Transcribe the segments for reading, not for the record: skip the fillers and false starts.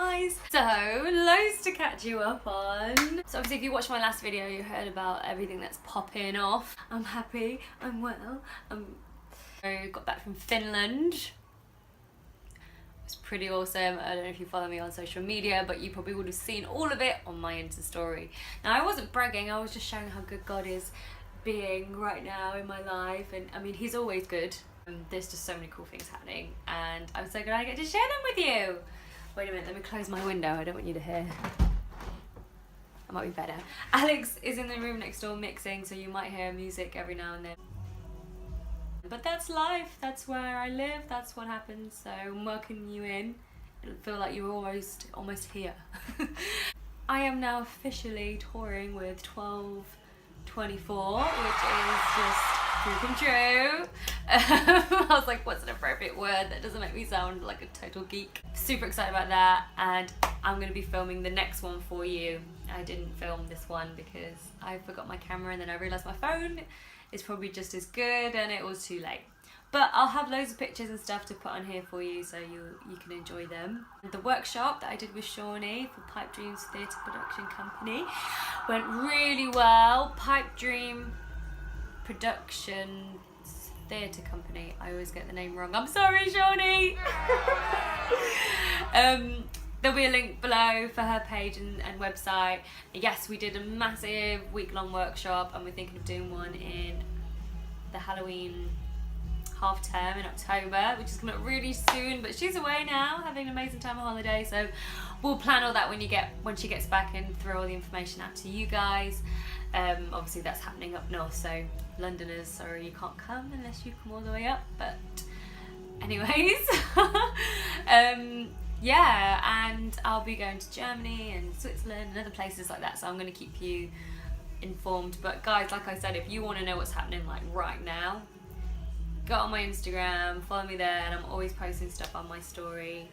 guys. So, loads to catch you up on. So obviously if you watched my last video, you heard about everything that's popping off. I'm happy, I'm well, I got back from Finland. It was pretty awesome. I don't know if you follow me on social media, but you probably would have seen all of it on my Insta story. Now I wasn't bragging, I was just showing how good God is being right now in my life, and I mean, he's always good. There's just so many cool things happening, and I'm so glad I get to share them with you. Wait a minute, let me close my window, I don't want you to hear. That might be better. Alex is in the room next door mixing, so you might hear music every now and then. But that's life, that's where I live, that's what happens, so I'm welcoming you in. It'll feel like you're almost here. I am now officially touring with 1224, which is just freaking true. I was like, what's an appropriate word that doesn't make me sound like a total geek? Super excited about that, and I'm going to be filming the next one for you. I didn't film this one because I forgot my camera, and then I realised my phone is probably just as good, and it was too late. But I'll have loads of pictures and stuff to put on here for you, so you can enjoy them. The workshop that I did with Shawnee for Pipe Dreams Theatre Production Company went really well. Pipe Dream Productions Theatre Company. I always get the name wrong. I'm sorry, Shawnee. There'll be a link below for her page and website. Yes, we did a massive week-long workshop, and we're thinking of doing one in the Halloween half term in October, which is coming up really soon, but she's away now having an amazing time on holiday, so we'll plan all that when she gets back and throw all the information out to you guys. Obviously that's happening up north, so Londoners, sorry you can't come unless you come all the way up, but anyways. Yeah, and I'll be going to Germany and Switzerland and other places like that, so I'm going to keep you informed. But guys, like I said, if you want to know what's happening like right now, go on my Instagram, follow me there, and I'm always posting stuff on my story.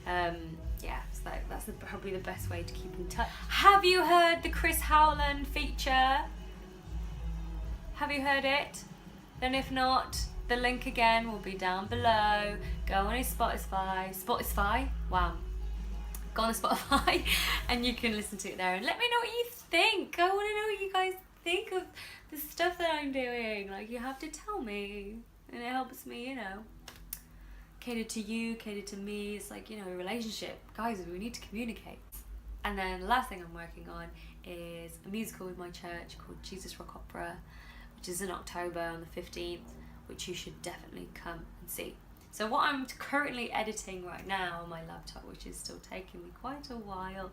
Yeah, so that's probably the best way to keep in touch. Have you heard the Chris Howland feature? Have you heard it? Then if not, the link again will be down below. Go on his Spotify, wow. Go on Spotify and you can listen to it there, and let me know what you think. I want to know what you guys think of the stuff that I'm doing. Like, you have to tell me, and it helps me, you know, cater to you, cater to me. It's like, you know, a relationship. Guys, we need to communicate. And then the last thing I'm working on is a musical with my church called Jesus Rock Opera, which is in October on the 15th, which you should definitely come and see. So what I'm currently editing right now on my laptop, which is still taking me quite a while,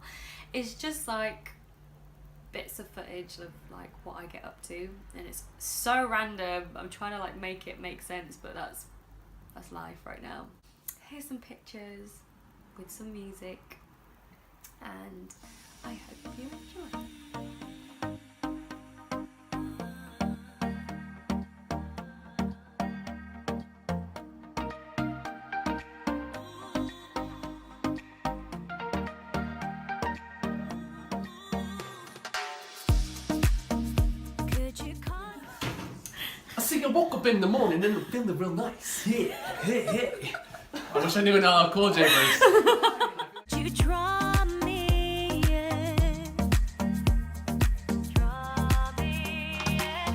is just like bits of footage of like what I get up to, and it's so random. I'm trying to like make it make sense, but that's life right now. Here's some pictures with some music, and I hope you enjoy. I woke up in the morning and I'm feeling real nice. Yeah, hey. I wish I knew an chord, James. You draw me, yeah. Draw me, yeah.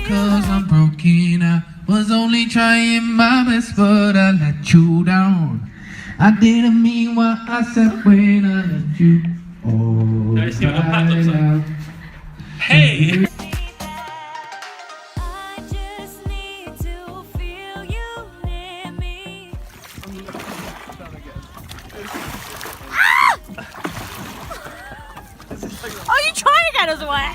Cause I'm broken, I was only trying my best, but I let you down. I didn't mean what I said when I let you. Oh, I see what that looks like. Hey! Oh, you trying to get us away?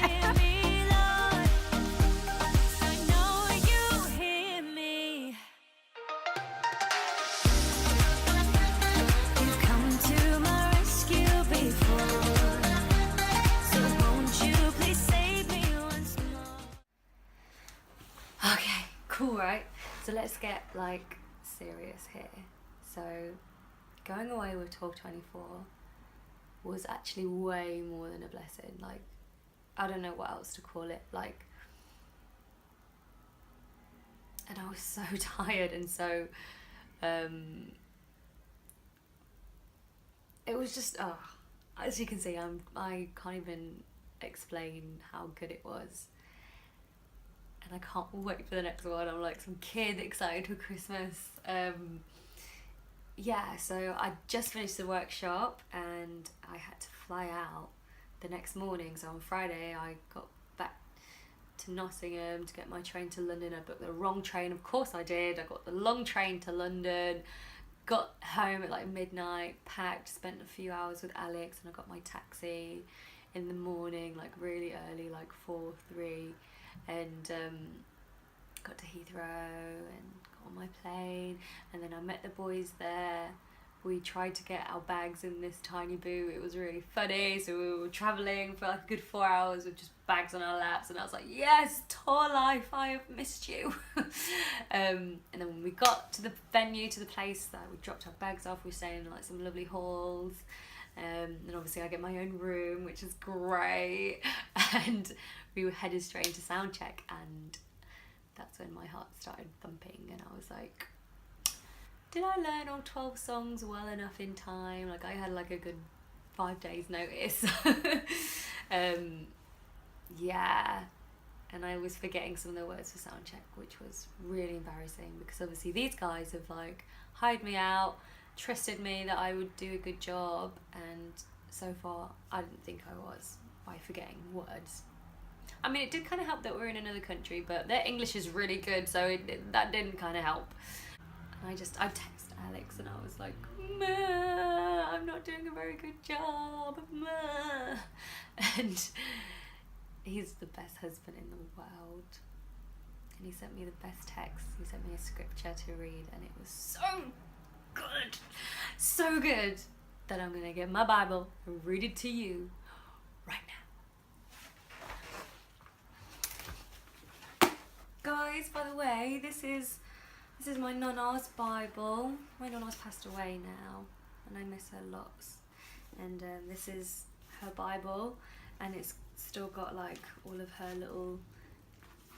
Okay, cool, right? So let's get like serious here. So going away with 1224 was actually way more than a blessing. Like, I don't know what else to call it. Like, and I was so tired and so it was just, oh, as you can see, I can't even explain how good it was. And I can't wait for the next one. I'm like some kid excited for Christmas. Yeah, so I just finished the workshop and I had to fly out the next morning. So on Friday I got back to Nottingham to get my train to London. I booked the wrong train, of course I did. I got the long train to London, got home at like midnight, packed, spent a few hours with Alex, and I got my taxi in the morning, like really early, like 4:03, and got to Heathrow and got on my plane, and then I met the boys there. We tried to get our bags in this tiny boot. It was really funny. So we were travelling for like a good 4 hours with just bags on our laps, and I was like, yes, tour life, I have missed you. And then when we got to the venue, to the place that we dropped our bags off, we were staying in like some lovely halls. And obviously I get my own room, which is great. And we were headed straight into sound check, and that's when my heart started thumping, and I was like, did I learn all 12 songs well enough in time? Like, I had like a good 5 days notice. Yeah, and I was forgetting some of the words for sound check, which was really embarrassing, because obviously these guys have like hired me out, trusted me that I would do a good job, and so far I didn't think I was, by forgetting words. I mean, it did kind of help that we're in another country, but their English is really good, so that didn't kind of help. And I texted Alex and I was like, "Meh, I'm not doing a very good job, meh." And he's the best husband in the world. And he sent me the best text. He sent me a scripture to read, and it was so good that I'm gonna get my Bible and read it to you right now. Guys, by the way, this is my nonna's Bible. My nonna's passed away now, and I miss her lots. And this is her Bible, and it's still got like all of her little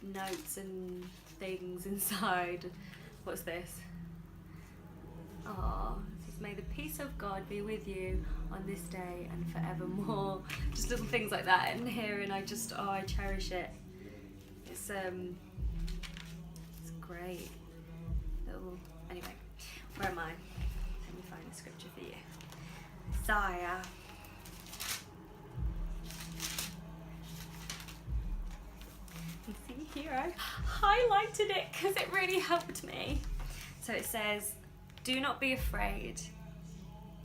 notes and things inside. What's this? Oh, it says, "May the peace of God be with you on this day and forevermore." Just little things like that in here, and I cherish it. It's great. Anyway, where am I? Let me find the scripture for you. Isaiah. You see here, I highlighted it because it really helped me. So it says, "Do not be afraid.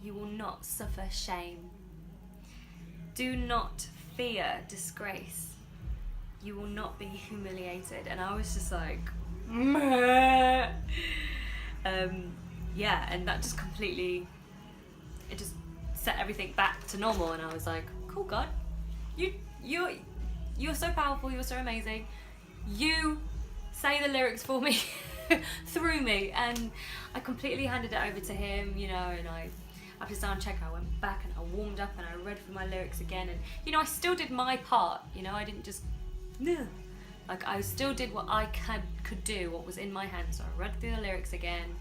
You will not suffer shame. Do not fear disgrace. You will not be humiliated." And I was just like, meh. Yeah, and that just completely, it just set everything back to normal, and I was like, cool, God, you're so powerful, you're so amazing, you say the lyrics for me through me. And I completely handed it over to him, you know, and after sound check I went back and I warmed up and I read through my lyrics again, and you know, I still did my part, you know, I didn't just like, I still did what I could do, what was in my hands. So I read through the lyrics again,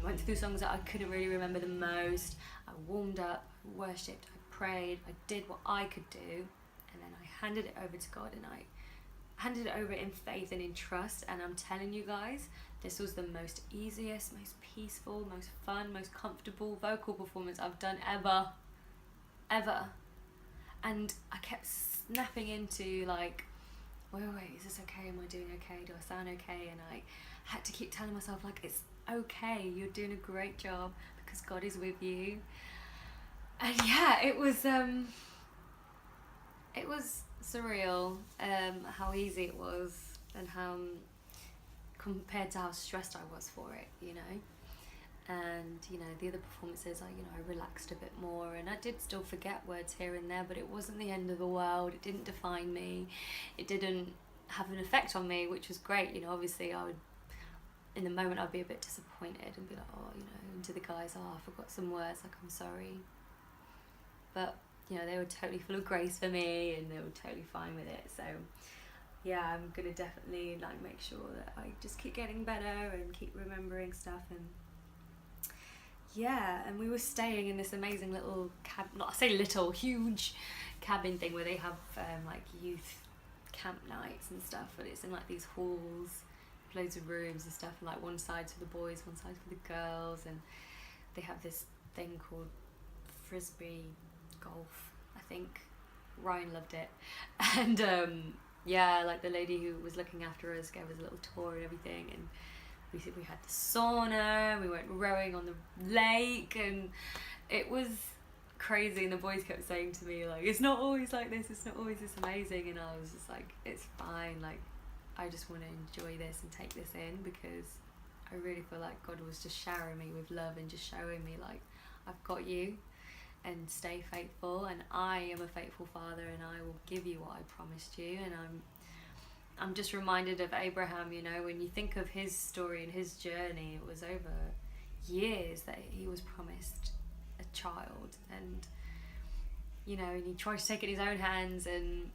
went through songs that I couldn't really remember the most. I warmed up, I worshipped, I prayed, I did what I could do, and then I handed it over to God, and I handed it over in faith and in trust. And I'm telling you guys, this was the most easiest, most peaceful, most fun, most comfortable vocal performance I've done ever. And I kept snapping into like, wait, is this okay? Am I doing okay? Do I sound okay? And I had to keep telling myself, like, it's okay, you're doing a great job because God is with you. And yeah, it was surreal how easy it was, and how compared to how stressed I was for it, you know. And you know, the other performances, I relaxed a bit more, and I did still forget words here and there, but it wasn't the end of the world. It didn't define me, it didn't have an effect on me, which was great. You know, obviously I would, in the moment, I'd be a bit disappointed and be like, oh, you know, and to the guys, oh, I forgot some words, like, I'm sorry. But you know, they were totally full of grace for me, and they were totally fine with it. So yeah, I'm gonna definitely like make sure that I just keep getting better and keep remembering stuff. And yeah, and we were staying in this amazing little not I say little, huge cabin thing where they have like youth camp nights and stuff, but it's in like these halls, loads of rooms and stuff, and like one side's for the boys, one side's for the girls, and they have this thing called frisbee golf, I think. Ryan loved it. And yeah, like the lady who was looking after us gave us a little tour and everything, and we had the sauna, we went rowing on the lake, and it was crazy. And the boys kept saying to me like, it's not always like this, it's not always this amazing, and I was just like, it's fine, like I just want to enjoy this and take this in, because I really feel like God was just showering me with love and just showing me like, I've got you, and stay faithful, and I am a faithful father, and I will give you what I promised you. And I'm just reminded of Abraham, you know, when you think of his story and his journey, it was over years that he was promised a child, and you know, and he tried to take it in his own hands, and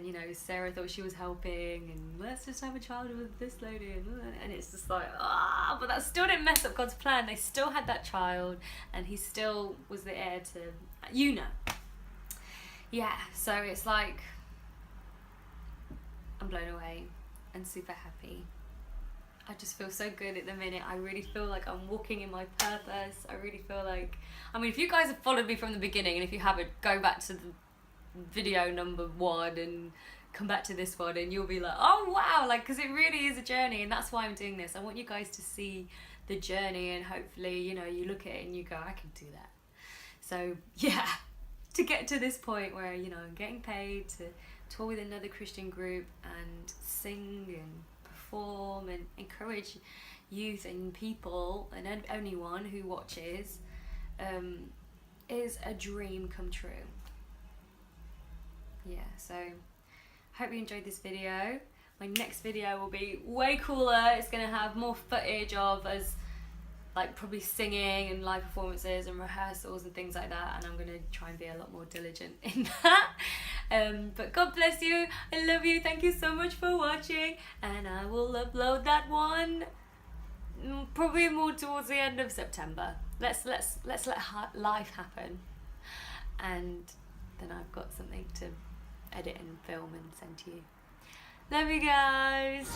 you know, Sarah thought she was helping, and let's just have a child with this lady, and it's just like, but that still didn't mess up God's plan. They still had that child, and he still was the heir to, you know. Yeah, so it's like, I'm blown away and super happy. I just feel so good at the minute. I really feel like I'm walking in my purpose. I really feel like, I mean, if you guys have followed me from the beginning, and if you haven't, go back to the video number 1 and come back to this one, and you'll be like, oh wow, like, because it really is a journey, and that's why I'm doing this. I want you guys to see the journey, and hopefully, you know, you look at it and you go, I can do that. So yeah, to get to this point where, you know, I'm getting paid to tour with another Christian group and sing and perform and encourage youth and people and anyone who watches, is a dream come true. Yeah, so hope you enjoyed this video. My next video will be way cooler. It's gonna have more footage of us, like probably singing and live performances and rehearsals and things like that, and I'm gonna try and be a lot more diligent in that. But God bless you, I love you, thank you so much for watching, and I will upload that one probably more towards the end of September. Let's let life happen, and then I've got something to edit and film and send to you. Love you guys.